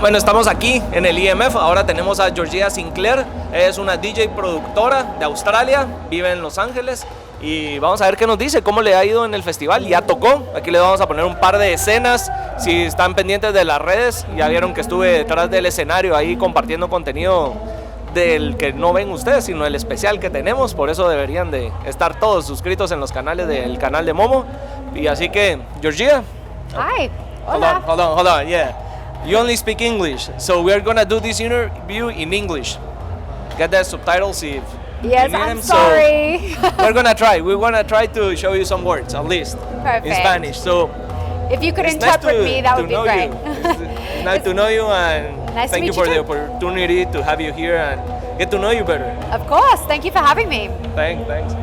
Bueno, estamos aquí en el EMF, ahora tenemos a Georgia Sinclair, es una DJ productora de Australia, vive en Los Ángeles y vamos a ver qué nos dice, cómo le ha ido en el festival. Ya tocó, aquí le vamos a poner un par de escenas, si están pendientes de las redes, ya vieron que estuve detrás del escenario ahí compartiendo contenido del que no ven ustedes, sino el especial que tenemos, por eso deberían de estar todos suscritos en los canales del canal de Momo. Y así que, Georgia. Hi. Hold on, yeah. You only speak English, so we are gonna do this interview in English. Get the subtitles if yes, you need I'm them. sorry. So we're gonna try. We wanna try to show you some words at least Perfect. in Spanish. So if you could it's interpret nice me, that would be great. It's nice to know you, and Nice to thank you meet for you the too. opportunity to have you here and get to know you better. Of course. Thank you for having me. Thanks.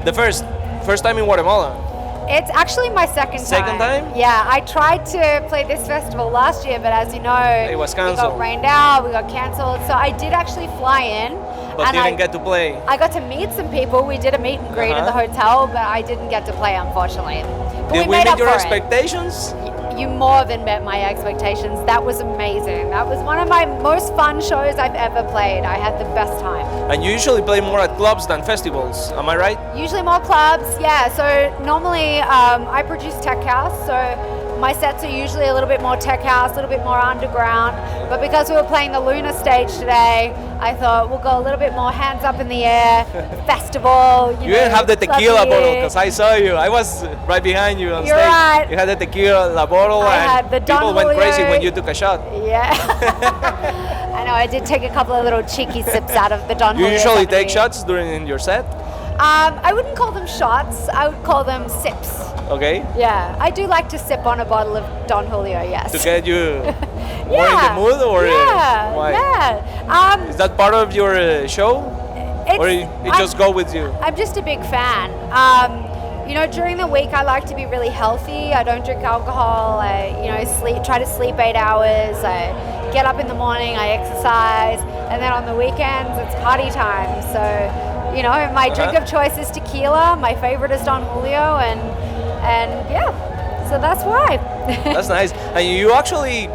The first time in Guatemala. It's actually my second time. Yeah, I tried to play this festival last year, but as you know, It was we cancelled. got rained out, we got cancelled. So I did actually fly in. But and didn't get to play. I got to meet some people. We did a meet and greet at the hotel, but I didn't get to play, unfortunately. But Did we made meet up your for it. expectations? You more than met my expectations. That was amazing. That was one of my most fun shows I've ever played. I had the best time. And you usually play more at clubs than festivals, am I right? Usually more clubs, yeah. So normally I produce tech house, so my sets are usually a little bit more tech house, a little bit more underground. But because we were playing the Lunar stage today, I thought we'll go a little bit more hands up in the air, festival. You didn't have the tequila lovely. bottle because I saw you. I was right behind you on You're stage. right. You had the tequila bottle I and had the Don people went crazy Julio. when you took a shot. Yeah. I know, I did take a couple of little cheeky sips out of the Don You Julio usually take 70. shots during your set, I wouldn't call them shots, I would call them sips. okay? Yeah, I do like to sip on a bottle of Don Julio, yes. To get you more in the mood, or yeah, why? yeah. Is that part of your show, or it just go with you? I'm just a big fan. You know, during the week I like to be really healthy. I don't drink alcohol. I, try to sleep 8 hours. I get up in the morning. I exercise, and then on the weekends it's party time. So, you know, my drink of choice is tequila. My favorite is Don Julio, and yeah, so that's why. That's nice. And you actually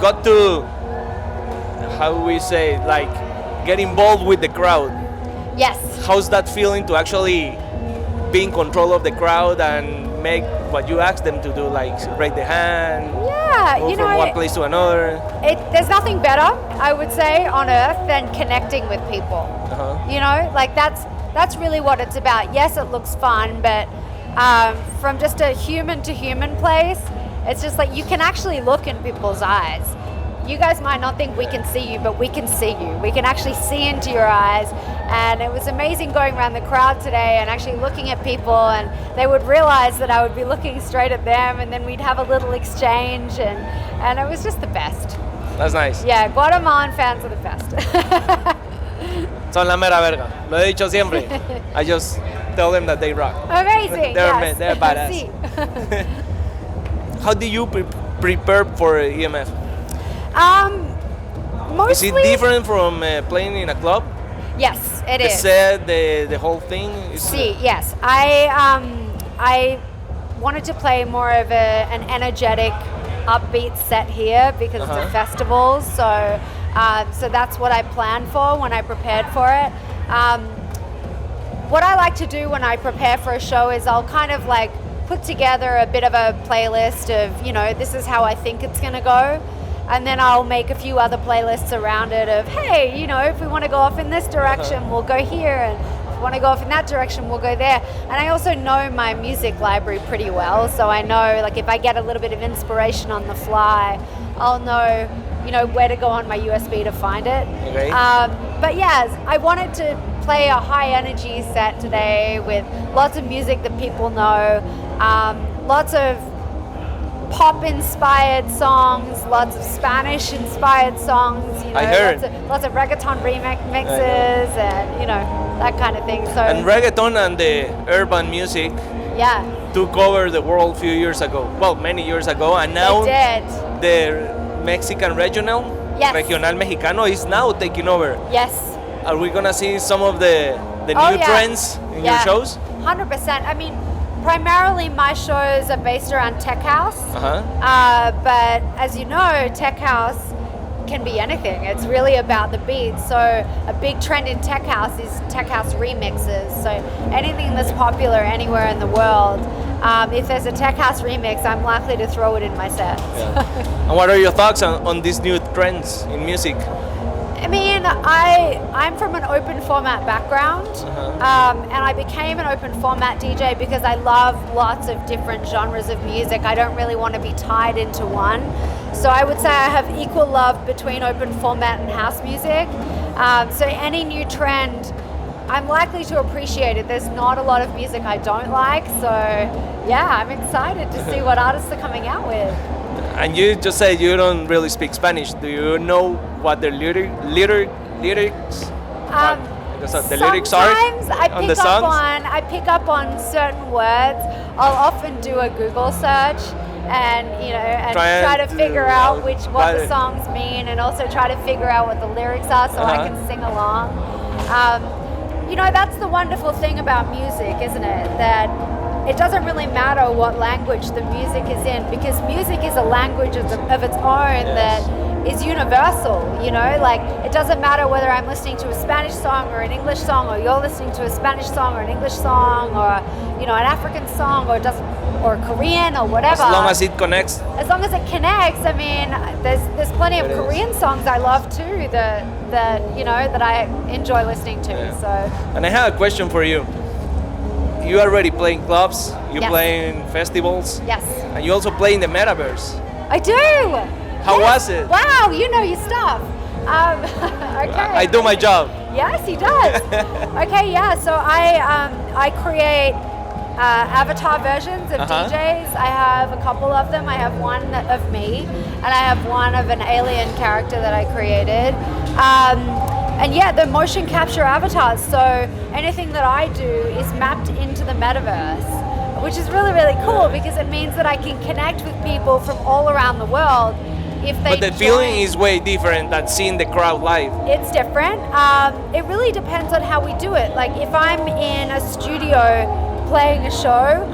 got to, how we say, like, get involved with the crowd. Yes. How's that feeling to actually be in control of the crowd and make what you ask them to do, like raise the hand, Yeah, move from one place to another? There's nothing better, I would say, on earth than connecting with people. You know, like that's really what it's about. Yes, it looks fun, but from just a human to human place, it's just like you can actually look in people's eyes. You guys might not think we can see you, but we can see you. We can actually see into your eyes. And it was amazing going around the crowd today and actually looking at people, and they would realize that I would be looking straight at them, and then we'd have a little exchange, and it was just the best. That's nice. Yeah, Guatemalan fans are the best. Son la mera verga. Lo he dicho siempre. I just tell them that they rock. Amazing. They're yes. they're badass. Sí. How do you prepare for EMF? Mostly. Is it different from playing in a club? Yes, it The is. set, the whole thing? See, yes. I wanted to play more of an energetic, upbeat set here because it's a festival. So that's what I planned for when I prepared for it. What I like to do when I prepare for a show is I'll kind of like put together a bit of a playlist of, you know, this is how I think it's going to go. And then I'll make a few other playlists around it of, hey, you know, if we want to go off in this direction, we'll go here. And if we want to go off in that direction, we'll go there. And I also know my music library pretty well. So I know, like, if I get a little bit of inspiration on the fly, I'll know, you know, where to go on my USB to find it. Okay. But yeah, I wanted to play a high energy set today with lots of music that people know, lots of pop-inspired songs, lots of Spanish-inspired songs. You know, I heard. Lots of reggaeton remixes and, you know, that kind of thing. So And reggaeton and the urban music yeah, took over the world a few years ago. Well, many years ago, and now they did. the Mexican regional mexicano is now taking over. Yes. Are we gonna see some of the new yeah. trends in your shows? 100%. I mean, primarily my shows are based around tech house. But as you know, tech house can be anything. It's really about the beat. So a big trend in tech house is tech house remixes. So anything that's popular anywhere in the world, if there's a tech house remix, I'm likely to throw it in my set. Yeah. And what are your thoughts on these new trends in music? I mean, I'm from an open format background, and I became an open format DJ because I love lots of different genres of music. I don't really want to be tied into one. So I would say I have equal love between open format and house music. So any new trend, I'm likely to appreciate it. There's not a lot of music I don't like, so yeah, I'm excited to see what artists are coming out with. And you just said you don't really speak Spanish. Do you know what the lyrics? The lyrics are on the songs? I pick up on certain words. I'll often do a Google search and try to figure out what the songs mean, and also try to figure out what the lyrics are so I can sing along. That's the wonderful thing about music, isn't it? That it doesn't really matter what language the music is in, because music is a language of its own that is universal, like it doesn't matter whether I'm listening to a Spanish song or an English song, or you're listening to a Spanish song or an English song, or an African song, or Korean or whatever. As long as it connects. As long as it connects. I mean, there's plenty of Korean songs I love too that I enjoy listening to. Yeah. So. And I have a question for you. You already playing clubs, you Yes. playing festivals, Yes. and you also play in the Metaverse. I do. How was it? Wow, you know your stuff. Okay. I do my job. Yes, he does. Okay, yeah. So I create avatar versions of DJs. I have a couple of them. I have one of me, and I have one of an alien character that I created. And yeah, the motion capture avatars. So anything that I do is mapped into the Metaverse, which is really, really cool because it means that I can connect with people from all around the world. But the feeling is way different than seeing the crowd live. It's different. It really depends on how we do it. Like if I'm in a studio playing a show,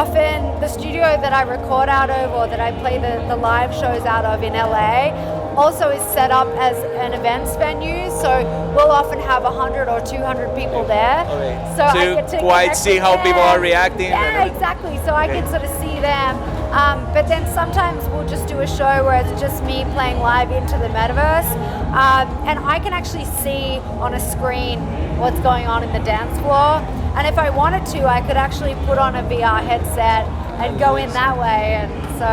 often the studio that I record out of, or that I play the live shows out of in LA, also is set up as an events venue, so we'll often have 100 or 200 people there. Okay. So I you get to quite see how people are reacting. Yeah, exactly. So I can sort of see them. But then sometimes we'll just do a show where it's just me playing live into the Metaverse, and I can actually see on a screen what's going on in the dance floor. And if I wanted to, I could actually put on a VR headset and go in that way. And so,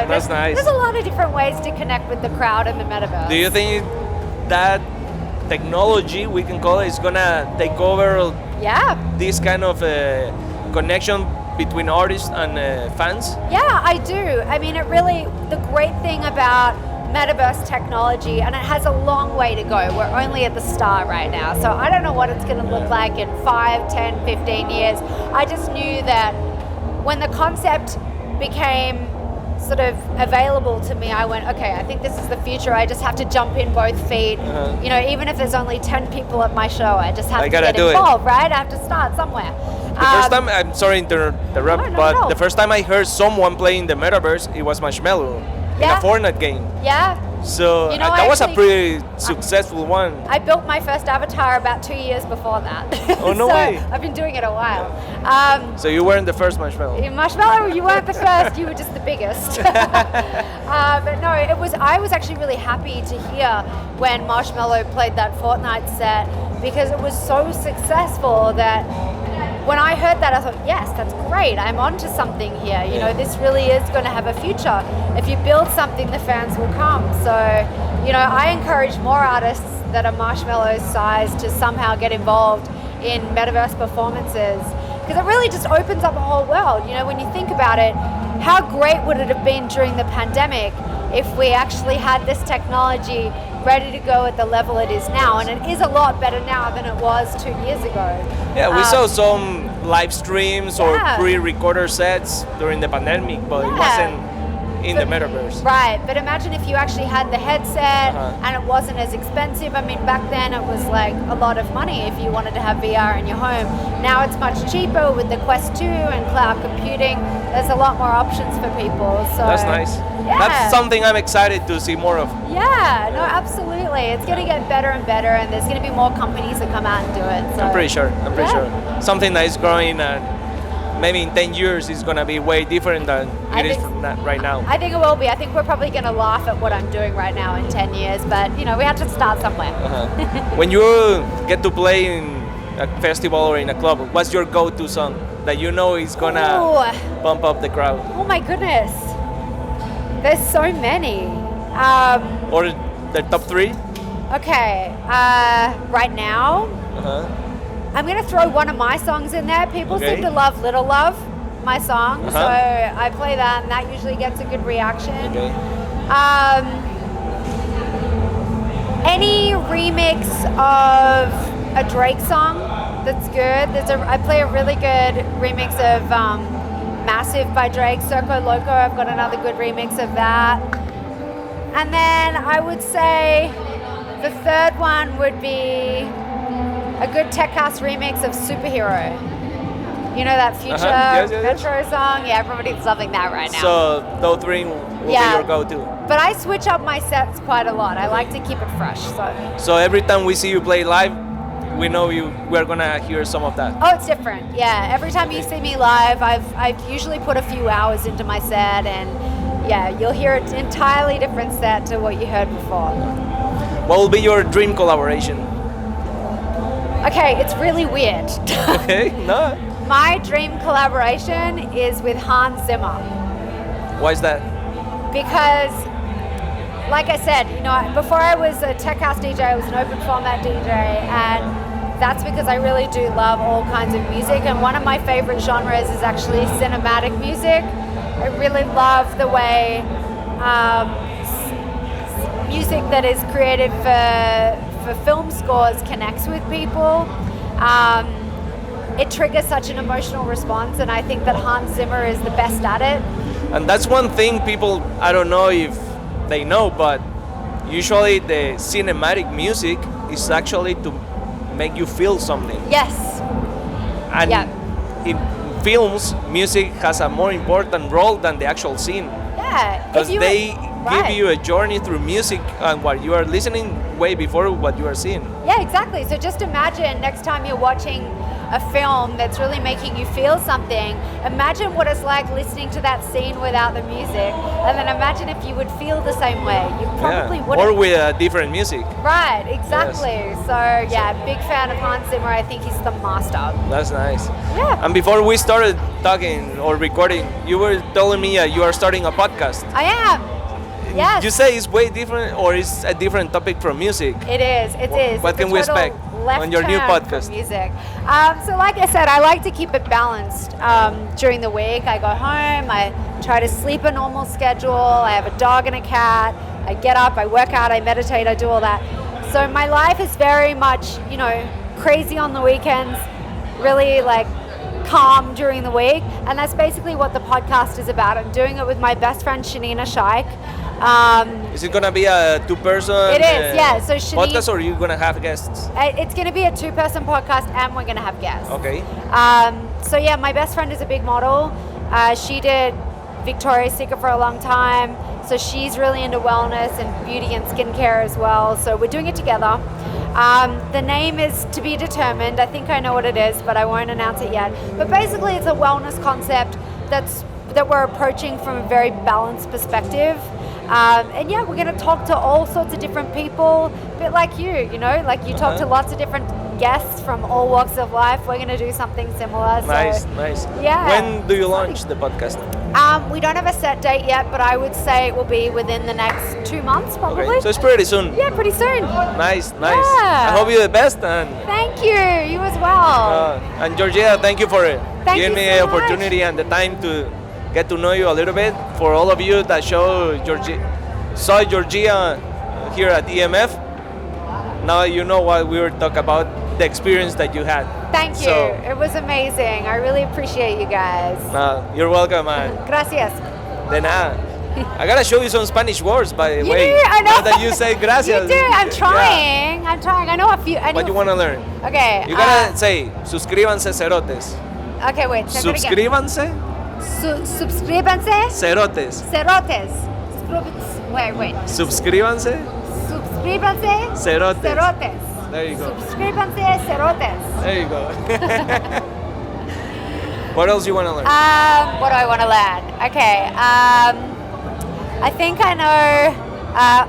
That's nice. There's a lot of different ways to connect with the crowd in the Metaverse. Do you think that technology, we can call it, is gonna take over this kind of connection between artists and fans? Yeah, I do. I mean, the great thing about Metaverse technology, and it has a long way to go. We're only at the start right now. So I don't know what it's going to look like in 5, 10, 15 years. I just knew that when the concept became sort of available to me, I went, okay, I think this is the future. I just have to jump in both feet. Even if there's only 10 people at my show, I just have to get involved, right? I have to start somewhere. The first time, I'm sorry to interrupt, but the first time I heard someone playing the Metaverse, it was Marshmallow in a Fortnite game. Yeah. So that was a pretty successful one. I built my first avatar about 2 years before that. Oh, no way. I've been doing it a while. So you weren't the first Marshmallow? Marshmallow, you weren't the first, you were just the biggest. But no, I was actually really happy to hear when Marshmallow played that Fortnite set, because it was so successful that when I heard that, I thought, yes, that's great. I'm onto something here. This really is going to have a future. If you build something, the fans will come. So, I encourage more artists that are Marshmallow's size to somehow get involved in Metaverse performances, because it really just opens up a whole world. When you think about it, how great would it have been during the pandemic if we actually had this technology ready to go at the level it is now? And it is a lot better now than it was 2 years ago. Yeah, we saw some live streams or pre-recorder sets during the pandemic, but in the Metaverse. Right, but imagine if you actually had the headset and it wasn't as expensive. I mean, back then it was like a lot of money if you wanted to have VR in your home. Now it's much cheaper with the Quest 2 and cloud computing. There's a lot more options for people. So that's nice. Yeah. That's something I'm excited to see more of. Yeah, no, absolutely. It's going to get better and better, and there's going to be more companies that come out and do it. So. I'm pretty sure. Something that is growing and maybe in 10 years is going to be way different than it is right now. I think it will be. I think we're probably going to laugh at what I'm doing right now in 10 years, but we have to start somewhere. When you get to play in a festival or in a club, what's your go-to song that you know is going to pump up the crowd? Oh my goodness. There's so many. Or the top 3? Okay. Right now, I'm going to throw one of my songs in there. People seem to love Little Love, my song. So I play that, and that usually gets a good reaction. Okay. Any remix of a Drake song that's good. I play a really good remix of Massive by Drake, Circo Loco. I've got another good remix of that. And then I would say the third one would be a good tech house remix of Superhero. You know that Future Metro song? Yeah, everybody's loving that right now. So those 3 will be your go-to. But I switch up my sets quite a lot. I like to keep it fresh. So every time we see you play live, we know we're gonna hear some of that. Oh, it's different. Yeah, every time you see me live, I've usually put a few hours into my set, and yeah, you'll hear an entirely different set to what you heard before. What will be your dream collaboration? Okay, it's really weird. Okay, no. My dream collaboration is with Hans Zimmer. Why is that? Because, like I said, before I was a tech house DJ, I was an open format DJ, and that's because I really do love all kinds of music, and one of my favorite genres is actually cinematic music. I really love the way music that is created for film scores connects with people. It triggers such an emotional response, and I think that Hans Zimmer is the best at it. And that's one thing people, I don't know if they know, but usually the cinematic music is actually to make you feel something. Yes. And in films, music has a more important role than the actual scene. Yeah. Because they give you a journey through music and what you are listening way before what you are seeing. Yeah, exactly. So just imagine next time you're watching a film that's really making you feel something, imagine what it's like listening to that scene without the music, and then imagine if you would feel the same way. You probably wouldn't. Or with different music. Right, exactly. Yes. So yeah, big fan of Hans Zimmer. I think he's the master. That's nice. Yeah. And before we started talking or recording, you were telling me you are starting a podcast. I am. Yes. You say it's way different, or it's a different topic from music? It is. It is. What can we expect on your new podcast? Music. So like I said, I like to keep it balanced. During the week, I go home, I try to sleep a normal schedule. I have a dog and a cat. I get up, I work out, I meditate, I do all that. So my life is very much, crazy on the weekends, really like calm during the week. And that's basically what the podcast is about. I'm doing it with my best friend, Shanina Shaikh. Is it gonna be a 2-person? It is, yeah. So podcast, or are you gonna have guests? It's gonna be a 2-person podcast, and we're gonna have guests. Okay. So yeah, my best friend is a big model. She did Victoria's Secret for a long time, so she's really into wellness and beauty and skincare as well. So we're doing it together. The name is to be determined. I think I know what it is, but I won't announce it yet. But basically, it's a wellness concept that we're approaching from a very balanced perspective. And yeah, we're going to talk to all sorts of different people, a bit like you, like you talk to lots of different guests from all walks of life. We're going to do something similar. Nice. Yeah. When do you launch the podcast? We don't have a set date yet, but I would say it will be within the next 2 months, probably. Okay, so it's pretty soon. Yeah, pretty soon. Nice. Yeah. I hope you the best. And thank you. You as well. And Georgia, thank you for giving me the opportunity much. and the time to get to know you a little bit. For all of you that saw Georgia here at EMF, now you know what we were talking about, the experience that you had. Thank you. It was amazing. I really appreciate you guys. You're welcome, man. Gracias. De nada. I gotta show you some Spanish words, by the You way. do, I know. Now that you say gracias. You do. I'm Yeah. trying. I'm trying. I know a few. What you wanna learn? Okay. You gotta say, suscríbanse cerotes. Okay, wait. Say that again. Suscríbanse Suscríbanse. cerotes. Cerotes. Wait. Suscríbanse Suscríbanse. cerotes. Cerotes. There you go. Suscríbanse. Cerotes. There you go. What else you wanna learn? What do I want to learn? Okay. I think I know.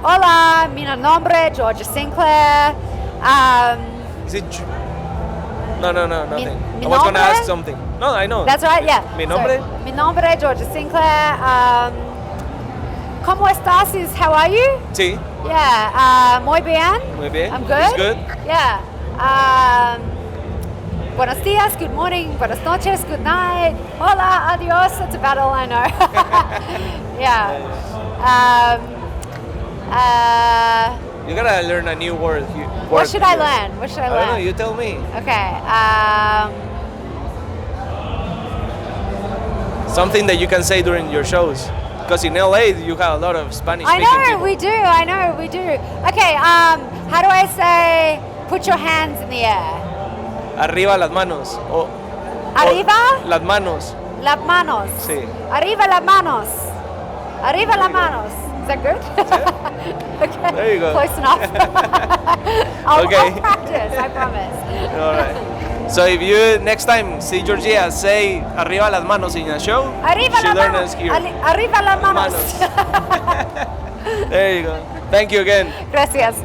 Hola, mi nombre Georgia Sinclair. Is it? No, nothing. mi I was gonna nombre? ask something. No, I know. That's right. Yeah. Mi nombre? Sorry. Mi nombre Georgia Sinclair. ¿Cómo estás? Is how are you? Sí. Yeah. Muy bien. Muy bien. I'm good. It's good. Yeah. Buenos dias, good morning, buenas noches, good night, hola, adios, that's about all I know. Yeah. You gotta learn a new word. What should I learn? What should I I don't know. learn? You tell me. Okay. Something that you can say during your shows. Because in LA you have a lot of Spanish I speaking know, people. we do, I know, we do. Okay, how do I say, put your hands in the air? Arriba las manos. Arriba? Las manos. Las manos. Sí. Arriba las manos. Arriba las manos. Is that good? Okay. There you go. Close enough. I'll Okay. practice, I promise. All right. So if you next time see Georgia say arriba las manos in a show, Arriba she las learn manos. us here. Arriba las manos. There you go. Thank you again. Gracias.